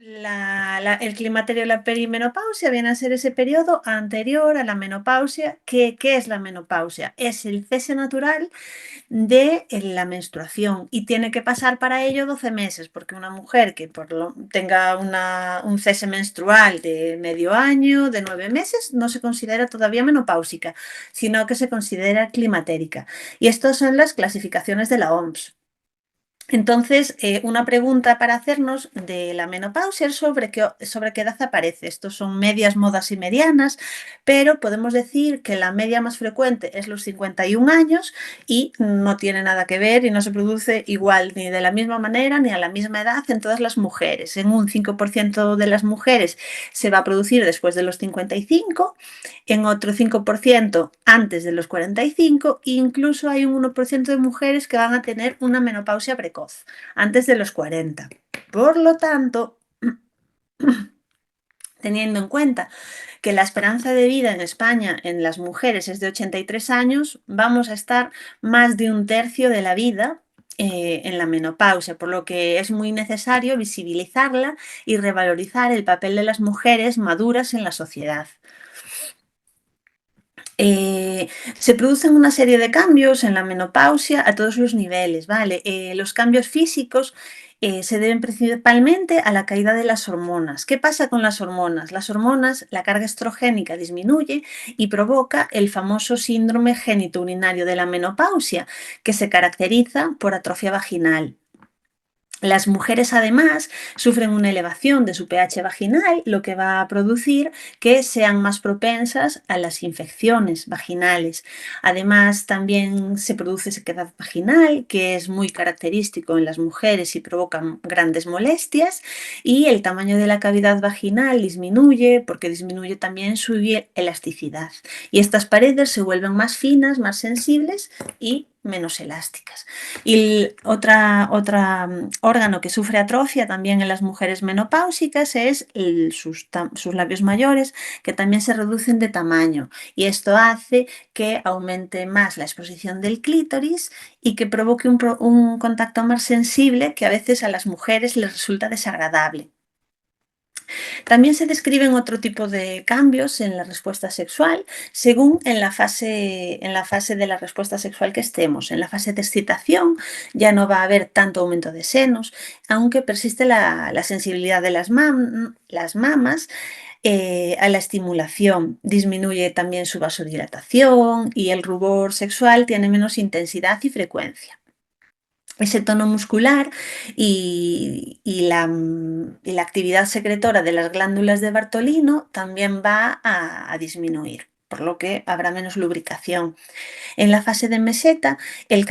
El climaterio, la perimenopausia, viene a ser ese periodo anterior a la menopausia. ¿Qué es la menopausia? Es el cese natural de la menstruación y tiene que pasar para ello 12 meses, porque una mujer que tenga un cese menstrual de medio año, de 9 meses, no se considera todavía menopáusica, sino que se considera climatérica. Y estas son las clasificaciones de la OMS. Entonces, una pregunta para hacernos de la menopausia es sobre qué edad aparece. Estos son medias, modas y medianas, pero podemos decir que la media más frecuente es los 51 años y no tiene nada que ver y no se produce igual ni de la misma manera ni a la misma edad en todas las mujeres. En un 5% de las mujeres se va a producir después de los 55, en otro 5% antes de los 45 e incluso hay un 1% de mujeres que van a tener una menopausia precoz antes de los 40. Por lo tanto, teniendo en cuenta que la esperanza de vida en España en las mujeres es de 83 años, vamos a estar más de un tercio de la vida en la menopausia, por lo que es muy necesario visibilizarla y revalorizar el papel de las mujeres maduras en la sociedad. Eh, Se producen una serie de cambios en la menopausia a todos los niveles, ¿vale? Los cambios físicos se deben principalmente a la caída de las hormonas. ¿Qué pasa con las hormonas? Las hormonas, la carga estrogénica disminuye y provoca el famoso síndrome genitourinario de la menopausia, que se caracteriza por atrofia vaginal. Las mujeres además sufren una elevación de su pH vaginal, lo que va a producir que sean más propensas a las infecciones vaginales. Además, también se produce sequedad vaginal, que es muy característico en las mujeres y provoca grandes molestias, y el tamaño de la cavidad vaginal disminuye porque disminuye también su elasticidad. Y estas paredes se vuelven más finas, más sensibles y menos elásticas. Y otra órgano que sufre atrofia también en las mujeres menopáusicas es sus labios mayores, que también se reducen de tamaño. Y esto hace que aumente más la exposición del clítoris y que provoque un contacto más sensible que a veces a las mujeres les resulta desagradable. También se describen otro tipo de cambios en la respuesta sexual según en la fase de la respuesta sexual que estemos. En la fase de excitación ya no va a haber tanto aumento de senos, aunque persiste la sensibilidad de las mamas a la estimulación. Disminuye también su vasodilatación y el rubor sexual tiene menos intensidad y frecuencia. Ese tono muscular y la actividad secretora de las glándulas de Bartolino también va a disminuir, por lo que habrá menos lubricación. En la fase de meseta, el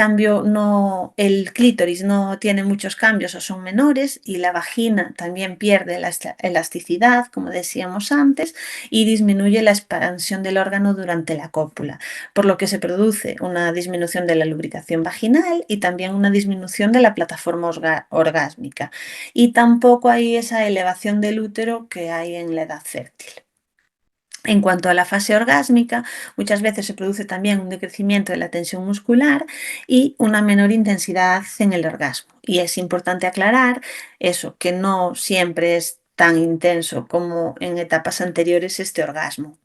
clítoris no tiene muchos cambios o son menores y la vagina también pierde la elasticidad, como decíamos antes, y disminuye la expansión del órgano durante la cópula, por lo que se produce una disminución de la lubricación vaginal y también una disminución de la plataforma orgásmica. Y tampoco hay esa elevación del útero que hay en la edad fértil. En cuanto a la fase orgásmica, muchas veces se produce también un decrecimiento de la tensión muscular y una menor intensidad en el orgasmo. Y es importante aclarar eso, que no siempre es tan intenso como en etapas anteriores este orgasmo.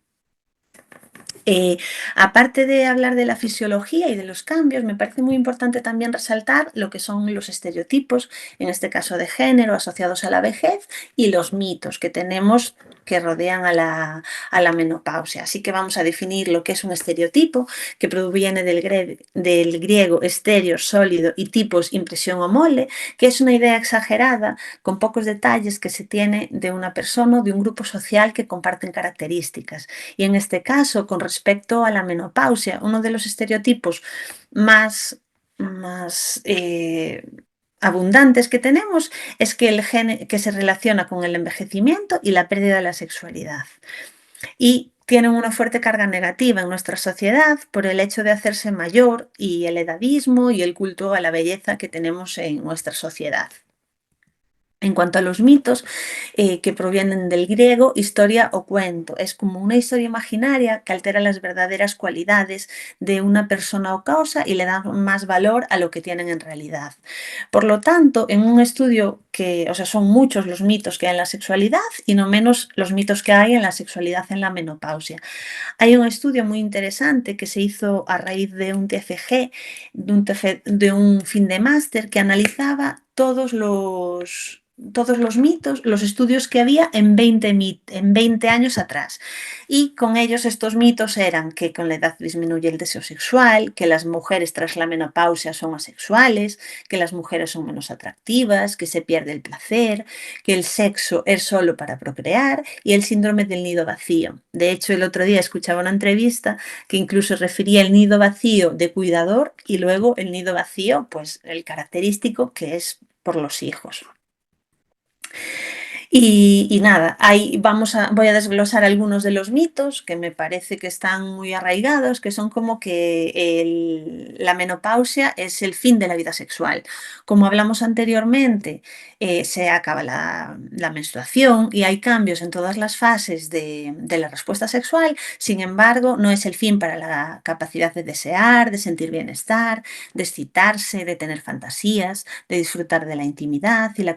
Eh, Aparte de hablar de la fisiología y de los cambios, me parece muy importante también resaltar lo que son los estereotipos, en este caso de género, asociados a la vejez y los mitos que tenemos que rodean a la menopausia. Así que vamos a definir lo que es un estereotipo, que proviene del griego estéreo, sólido, y tipos, impresión o mole, que es una idea exagerada con pocos detalles que se tiene de una persona o de un grupo social que comparten características. Y en este caso, con respecto a la menopausia, uno de los estereotipos más abundantes que tenemos es que el gen que se relaciona con el envejecimiento y la pérdida de la sexualidad. Y tienen una fuerte carga negativa en nuestra sociedad por el hecho de hacerse mayor y el edadismo y el culto a la belleza que tenemos en nuestra sociedad. En cuanto a los mitos, que provienen del griego, historia o cuento, es como una historia imaginaria que altera las verdaderas cualidades de una persona o cosa y le da más valor a lo que tienen en realidad. Por lo tanto, en un estudio que, o sea, son muchos los mitos que hay en la sexualidad y no menos los mitos que hay en la sexualidad en la menopausia. Hay un estudio muy interesante que se hizo a raíz de un TFG, de un fin de máster, que analizaba todos los mitos, los estudios que había en 20 años atrás. Y con ellos estos mitos eran que con la edad disminuye el deseo sexual, que las mujeres tras la menopausia son asexuales, que las mujeres son menos atractivas, que se pierde el placer, que el sexo es solo para procrear y el síndrome del nido vacío. De hecho, el otro día escuchaba una entrevista que incluso refería el nido vacío de cuidador y luego el nido vacío, pues el característico que es por los hijos. Y nada, ahí voy a desglosar algunos de los mitos que me parece que están muy arraigados, que son como que la menopausia es el fin de la vida sexual. Como hablamos anteriormente, se acaba la menstruación y hay cambios en todas las fases de la respuesta sexual. Sin embargo, no es el fin para la capacidad de desear, de sentir bienestar, de excitarse, de tener fantasías, de disfrutar de la intimidad y la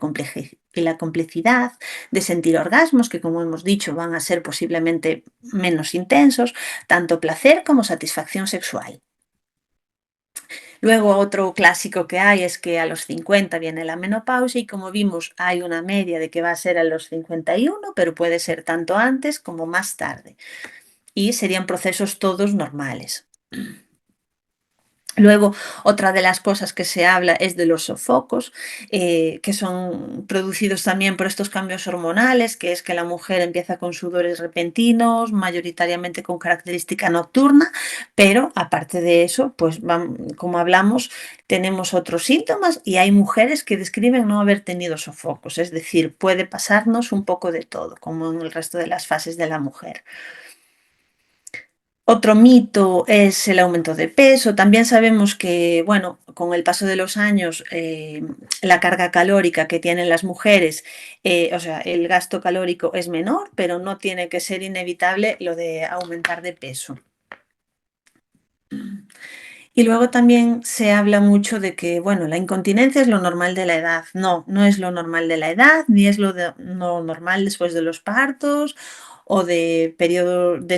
complicidad, de sentir orgasmos, que como hemos dicho van a ser posiblemente menos intensos, tanto placer como satisfacción sexual. Luego otro clásico que hay es que a los 50 viene la menopausia y como vimos hay una media de que va a ser a los 51, pero puede ser tanto antes como más tarde. Y serían procesos todos normales. Luego, otra de las cosas que se habla es de los sofocos, que son producidos también por estos cambios hormonales, que es que la mujer empieza con sudores repentinos, mayoritariamente con característica nocturna, pero aparte de eso, pues como hablamos, tenemos otros síntomas y hay mujeres que describen no haber tenido sofocos, es decir, puede pasarnos un poco de todo, como en el resto de las fases de la mujer. Otro mito es el aumento de peso. También sabemos que, bueno, con el paso de los años, la carga calórica que tienen las mujeres, o sea, el gasto calórico es menor, pero no tiene que ser inevitable lo de aumentar de peso. Y luego también se habla mucho de que, bueno, la incontinencia es lo normal de la edad. No, no es lo normal de la edad, ni es lo normal después de los partos o de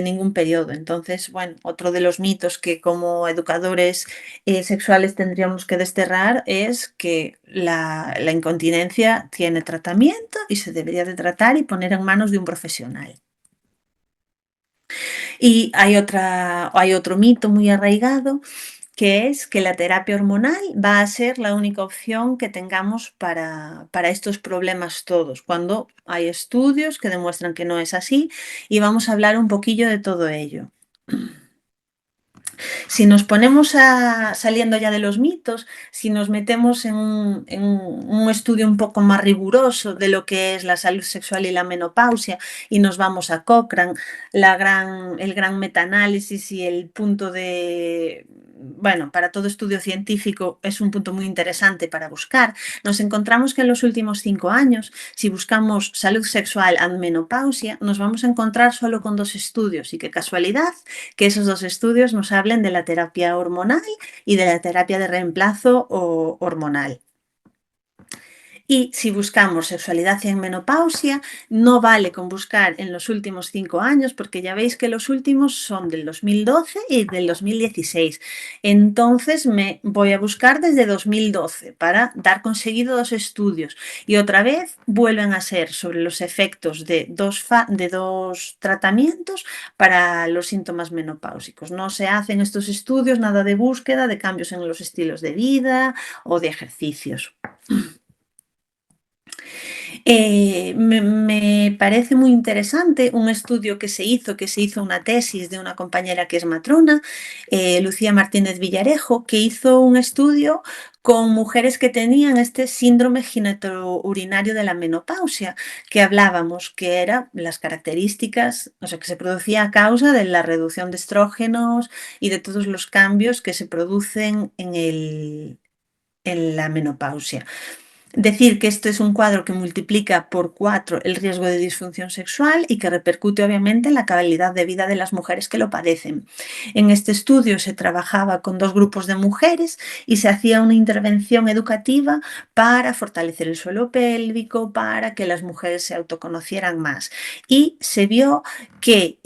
ningún periodo. Entonces, bueno, otro de los mitos que como educadores sexuales tendríamos que desterrar es que la incontinencia tiene tratamiento y se debería de tratar y poner en manos de un profesional. Y hay otro mito muy arraigado que es que la terapia hormonal va a ser la única opción que tengamos para estos problemas todos, cuando hay estudios que demuestran que no es así y vamos a hablar un poquillo de todo ello. Si nos ponemos saliendo ya de los mitos, si nos metemos en un estudio un poco más riguroso de lo que es la salud sexual y la menopausia y nos vamos a Cochrane, el gran metaanálisis y el punto de, bueno, para todo estudio científico es un punto muy interesante para buscar, nos encontramos que en los últimos 5 años, si buscamos salud sexual and menopausia, nos vamos a encontrar solo con 2 estudios y qué casualidad que esos 2 estudios nos hablen de la terapia hormonal y de la terapia de reemplazo hormonal. Y si buscamos sexualidad en menopausia, no vale con buscar en los últimos 5 años, porque ya veis que los últimos son del 2012 y del 2016. Entonces me voy a buscar desde 2012 para dar conseguido 2 estudios. Y otra vez vuelven a ser sobre los efectos de dos tratamientos para los síntomas menopáusicos. No se hacen estos estudios nada de búsqueda de cambios en los estilos de vida o de ejercicios. Me parece muy interesante un estudio que se hizo una tesis de una compañera que es matrona, Lucía Martínez Villarejo, que hizo un estudio con mujeres que tenían este síndrome ginectourinario de la menopausia, que hablábamos que eran las características, o sea, que se producía a causa de la reducción de estrógenos y de todos los cambios que se producen en la menopausia. Decir que esto es un cuadro que multiplica por 4 el riesgo de disfunción sexual y que repercute obviamente en la calidad de vida de las mujeres que lo padecen. En este estudio se trabajaba con 2 grupos de mujeres y se hacía una intervención educativa para fortalecer el suelo pélvico, para que las mujeres se autoconocieran más. Y se vio que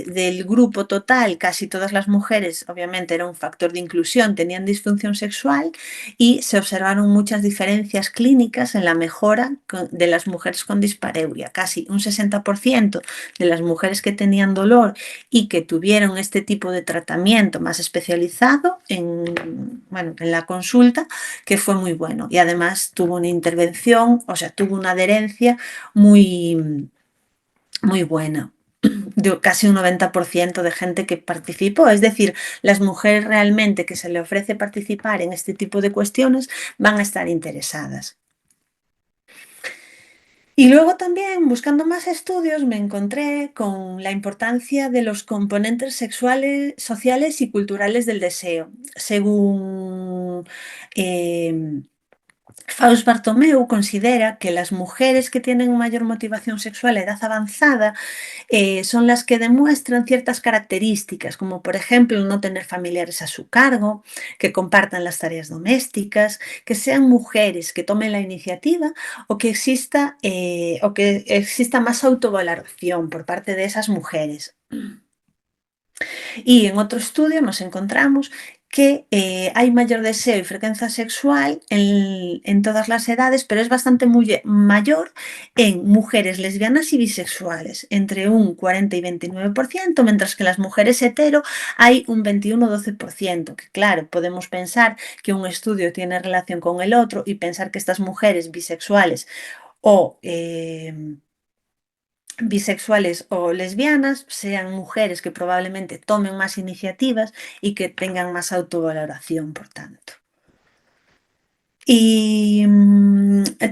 del grupo total, casi todas las mujeres, obviamente era un factor de inclusión, tenían disfunción sexual y se observaron muchas diferencias clínicas en la mejora de las mujeres con dispareunia. Casi un 60% de las mujeres que tenían dolor y que tuvieron este tipo de tratamiento más especializado en la consulta, que fue muy bueno. Y además tuvo una intervención, o sea, tuvo una adherencia muy, muy buena de casi un 90% de gente que participó. Es decir, las mujeres realmente que se le ofrece participar en este tipo de cuestiones van a estar interesadas. Y luego también, buscando más estudios, me encontré con la importancia de los componentes sexuales, sociales y culturales del deseo. Según Faust Bartomeu, considera que las mujeres que tienen mayor motivación sexual a edad avanzada son las que demuestran ciertas características, como por ejemplo no tener familiares a su cargo, que compartan las tareas domésticas, que sean mujeres que tomen la iniciativa o que exista más autovaloración por parte de esas mujeres. Y en otro estudio nos encontramos que hay mayor deseo y frecuencia sexual en todas las edades, pero es bastante mayor en mujeres lesbianas y bisexuales, entre un 40 y 29%, mientras que en las mujeres hetero hay un 21-12%, que claro, podemos pensar que un estudio tiene relación con el otro y pensar que estas mujeres bisexuales o bisexuales o lesbianas sean mujeres que probablemente tomen más iniciativas y que tengan más autovaloración, por tanto. Y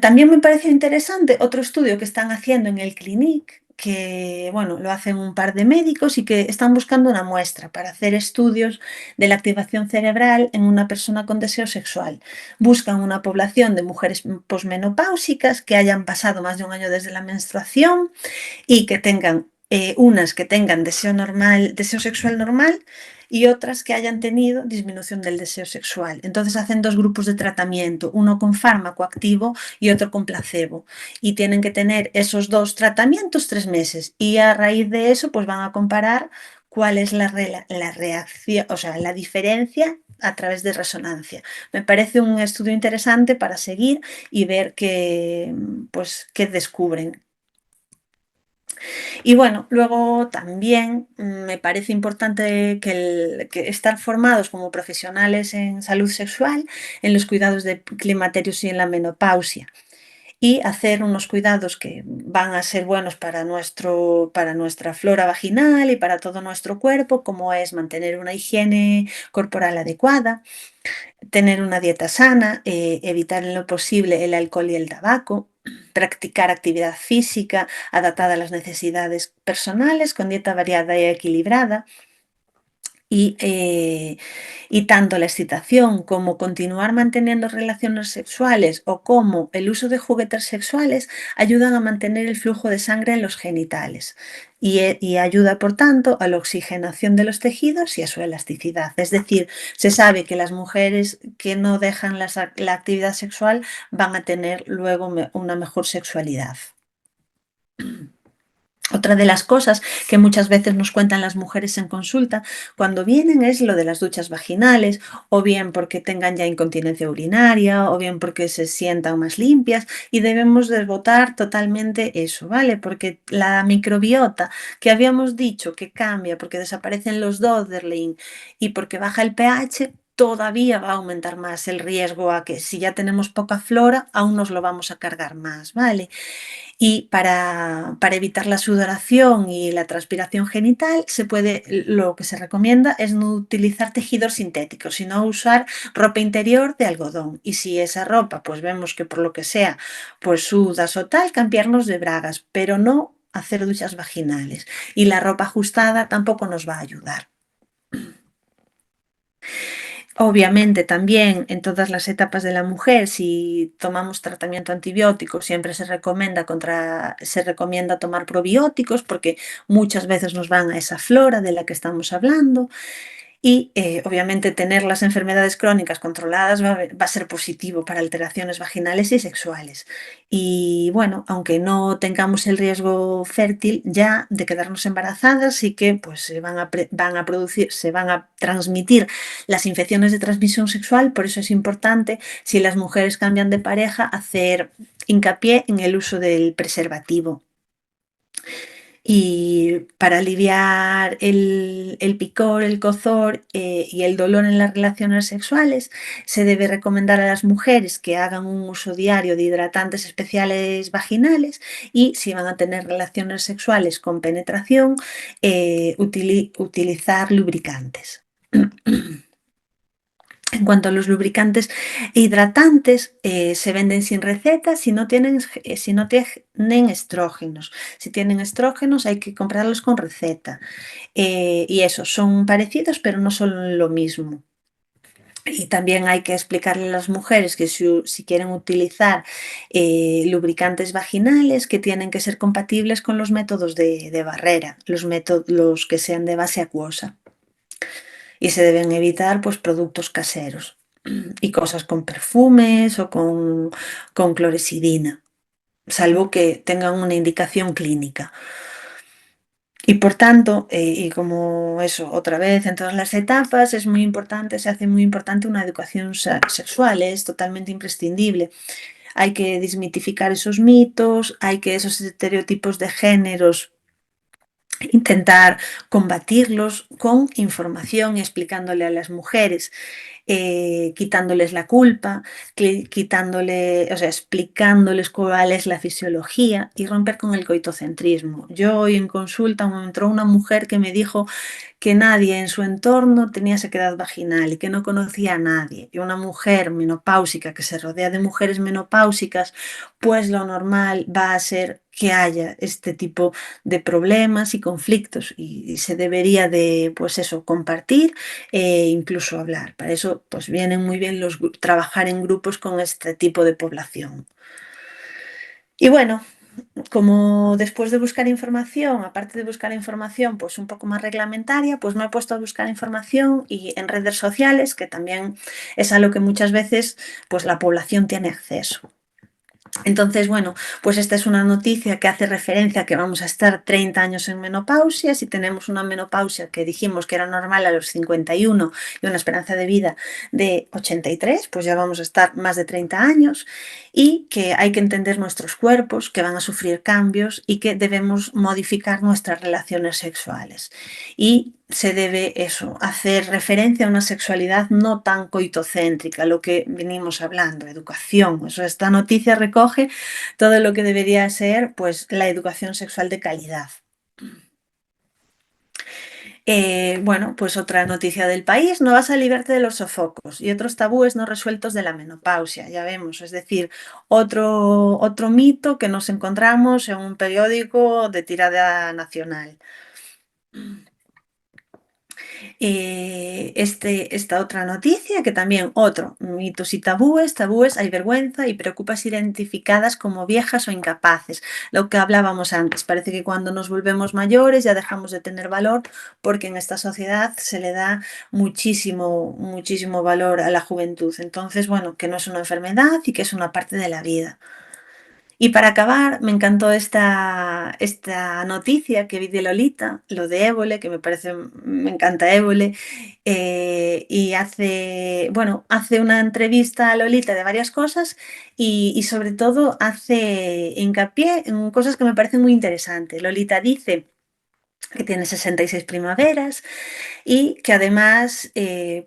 también me pareció interesante otro estudio que están haciendo en el Clinic, que bueno, lo hacen un par de médicos y que están buscando una muestra para hacer estudios de la activación cerebral en una persona con deseo sexual. Buscan una población de mujeres posmenopáusicas que hayan pasado más de un año desde la menstruación y que tengan unas que tengan deseo normal, deseo sexual normal y otras que hayan tenido disminución del deseo sexual. Entonces hacen 2 grupos de tratamiento, uno con fármaco activo y otro con placebo. Y tienen que tener esos 2 tratamientos 3 meses y a raíz de eso pues van a comparar cuál es la reacción, o sea, la diferencia a través de resonancia. Me parece un estudio interesante para seguir y ver pues, qué descubren. Y bueno, luego también me parece importante que estar formados como profesionales en salud sexual, en los cuidados de climaterios y en la menopausia. Y hacer unos cuidados que van a ser buenos para nuestra flora vaginal y para todo nuestro cuerpo, como es mantener una higiene corporal adecuada, tener una dieta sana, evitar en lo posible el alcohol y el tabaco, practicar actividad física adaptada a las necesidades personales con dieta variada y equilibrada, y, eh, y tanto la excitación como continuar manteniendo relaciones sexuales o como el uso de juguetes sexuales ayudan a mantener el flujo de sangre en los genitales y ayuda, por tanto, a la oxigenación de los tejidos y a su elasticidad. Es decir, se sabe que las mujeres que no dejan la actividad sexual van a tener luego una mejor sexualidad. Otra de las cosas que muchas veces nos cuentan las mujeres en consulta cuando vienen es lo de las duchas vaginales, o bien porque tengan ya incontinencia urinaria, o bien porque se sientan más limpias, y debemos desbotar totalmente eso, ¿vale? Porque la microbiota que habíamos dicho que cambia porque desaparecen los Döderlein y porque baja el pH, todavía va a aumentar más el riesgo a que si ya tenemos poca flora, aún nos lo vamos a cargar más, ¿vale? Y para evitar la sudoración y la transpiración genital, lo que se recomienda es no utilizar tejidos sintéticos, sino usar ropa interior de algodón. Y si esa ropa, pues vemos que por lo que sea, pues sudas o tal, cambiarnos de bragas, pero no hacer duchas vaginales. Y la ropa ajustada tampoco nos va a ayudar. Obviamente, también en todas las etapas de la mujer, si tomamos tratamiento antibiótico, siempre se recomienda tomar probióticos porque muchas veces nos van a esa flora de la que estamos hablando. Y obviamente tener las enfermedades crónicas controladas va a ser positivo para alteraciones vaginales y sexuales. Y bueno, aunque no tengamos el riesgo fértil ya de quedarnos embarazadas, sí que pues van a producir, se van a transmitir las infecciones de transmisión sexual. Por eso es importante, si las mujeres cambian de pareja, hacer hincapié en el uso del preservativo. Y para aliviar el picor, el cozor y el dolor en las relaciones sexuales, se debe recomendar a las mujeres que hagan un uso diario de hidratantes especiales vaginales y si van a tener relaciones sexuales con penetración, utilizar lubricantes. En cuanto a los lubricantes e hidratantes, se venden sin receta si no tienen estrógenos. Si tienen estrógenos hay que comprarlos con receta. Y eso, son parecidos pero no son lo mismo. Y también hay que explicarle a las mujeres que si quieren utilizar lubricantes vaginales, que tienen que ser compatibles con los métodos de barrera, los que sean de base acuosa. Y se deben evitar pues, productos caseros y cosas con perfumes o con clorexidina, salvo que tengan una indicación clínica. Y por tanto, y como eso, otra vez en todas las etapas, es muy importante, se hace muy importante una educación sexual, es totalmente imprescindible. Hay que desmitificar esos mitos, hay que esos estereotipos de géneros intentar combatirlos con información y explicándole a las mujeres, quitándoles la culpa, o sea, explicándoles cuál es la fisiología y romper con el coitocentrismo. Yo hoy en consulta me entró una mujer que me dijo que nadie en su entorno tenía sequedad vaginal y que no conocía a nadie. Y una mujer menopáusica que se rodea de mujeres menopáusicas, pues lo normal va a ser que haya este tipo de problemas y conflictos y se debería de, pues eso, compartir e incluso hablar. Para eso, pues vienen muy bien trabajar en grupos con este tipo de población. Y bueno, como después de buscar información, aparte de buscar información pues un poco más reglamentaria, pues me he puesto a buscar información y en redes sociales, que también es a lo que muchas veces pues la población tiene acceso. Entonces, bueno, pues esta es una noticia que hace referencia a que vamos a estar 30 años en menopausia. Si tenemos una menopausia que dijimos que era normal a los 51 y una esperanza de vida de 83, pues ya vamos a estar más de 30 años y que hay que entender nuestros cuerpos, que van a sufrir cambios y que debemos modificar nuestras relaciones sexuales. Y se debe eso, hacer referencia a una sexualidad no tan coitocéntrica, lo que venimos hablando, educación. Eso, esta noticia recoge todo lo que debería ser pues, la educación sexual de calidad. Bueno, pues otra noticia del país, no vas a librarte de los sofocos y otros tabúes no resueltos de la menopausia, ya vemos, es decir, otro mito que nos encontramos en un periódico de tirada nacional. Esta otra noticia, que también otro, mitos y tabúes, hay vergüenza y preocupas identificadas como viejas o incapaces. Lo que hablábamos antes, parece que cuando nos volvemos mayores ya dejamos de tener valor porque en esta sociedad se le da muchísimo, muchísimo valor a la juventud. Entonces, bueno, que no es una enfermedad y que es una parte de la vida. Y para acabar, me encantó esta noticia que vi de Lolita, lo de Évole, que me encanta Évole, y hace una entrevista a Lolita de varias cosas y sobre todo hace hincapié en cosas que me parecen muy interesantes. Lolita dice que tiene 66 primaveras y que además,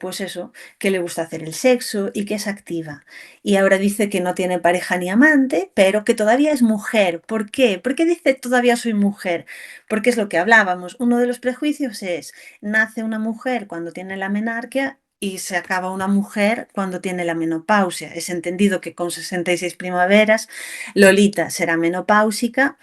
pues eso, que le gusta hacer el sexo y que es activa. Y ahora dice que no tiene pareja ni amante, pero que todavía es mujer. ¿Por qué? ¿Por qué dice todavía soy mujer? Porque es lo que hablábamos. Uno de los prejuicios es, nace una mujer cuando tiene la menarquia y se acaba una mujer cuando tiene la menopausia. Es entendido que con 66 primaveras Lolita será menopáusica,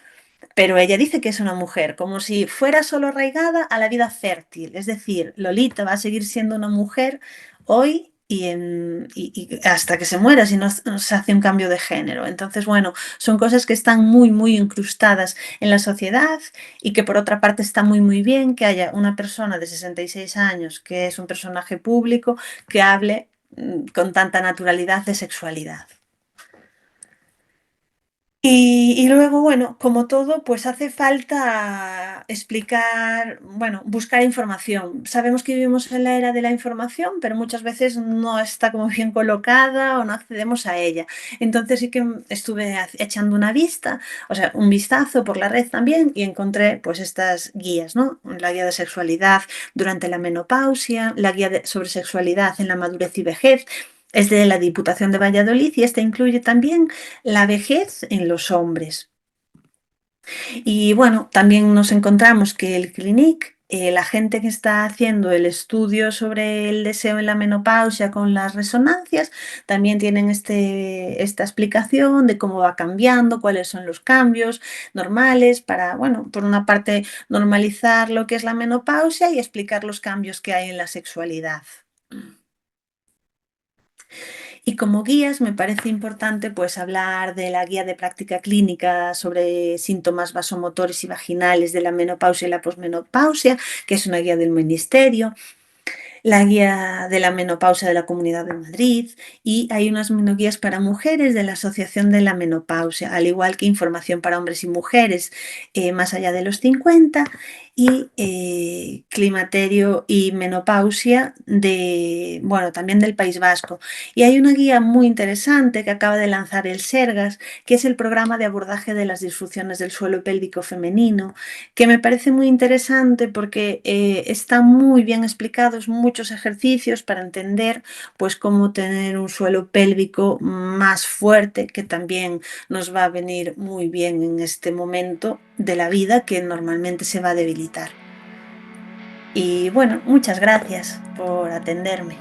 pero ella dice que es una mujer, como si fuera solo arraigada a la vida fértil. Es decir, Lolita va a seguir siendo una mujer hoy y hasta que se muera si no se hace un cambio de género. Entonces, bueno, son cosas que están muy, muy incrustadas en la sociedad y que por otra parte está muy, muy bien que haya una persona de 66 años que es un personaje público que hable con tanta naturalidad de sexualidad. Y luego, bueno, como todo, pues hace falta explicar, bueno, buscar información. Sabemos que vivimos en la era de la información, pero muchas veces no está como bien colocada o no accedemos a ella. Entonces sí que estuve echando una vista, o sea, un vistazo por la red también y encontré pues estas guías, ¿no? La guía de sexualidad durante la menopausia, la guía sobre sexualidad en la madurez y vejez. Es de la Diputación de Valladolid y esta incluye también la vejez en los hombres. Y bueno, también nos encontramos que el Clinic, la gente que está haciendo el estudio sobre el deseo en la menopausia con las resonancias, también tienen esta explicación de cómo va cambiando, cuáles son los cambios normales para, bueno, por una parte normalizar lo que es la menopausia y explicar los cambios que hay en la sexualidad. Y como guías me parece importante pues hablar de la guía de práctica clínica sobre síntomas vasomotores y vaginales de la menopausia y la posmenopausia, que es una guía del Ministerio, la guía de la menopausia de la Comunidad de Madrid y hay unas monoguías para mujeres de la Asociación de la Menopausia, al igual que información para hombres y mujeres más allá de los 50 y climaterio y menopausia de, bueno, también del País Vasco. Y hay una guía muy interesante que acaba de lanzar el Sergas, que es el programa de abordaje de las disfunciones del suelo pélvico femenino, que me parece muy interesante porque están muy bien explicados muchos ejercicios para entender pues cómo tener un suelo pélvico más fuerte, que también nos va a venir muy bien en este momento de la vida que normalmente se va a debilitar. Y bueno, muchas gracias por atenderme.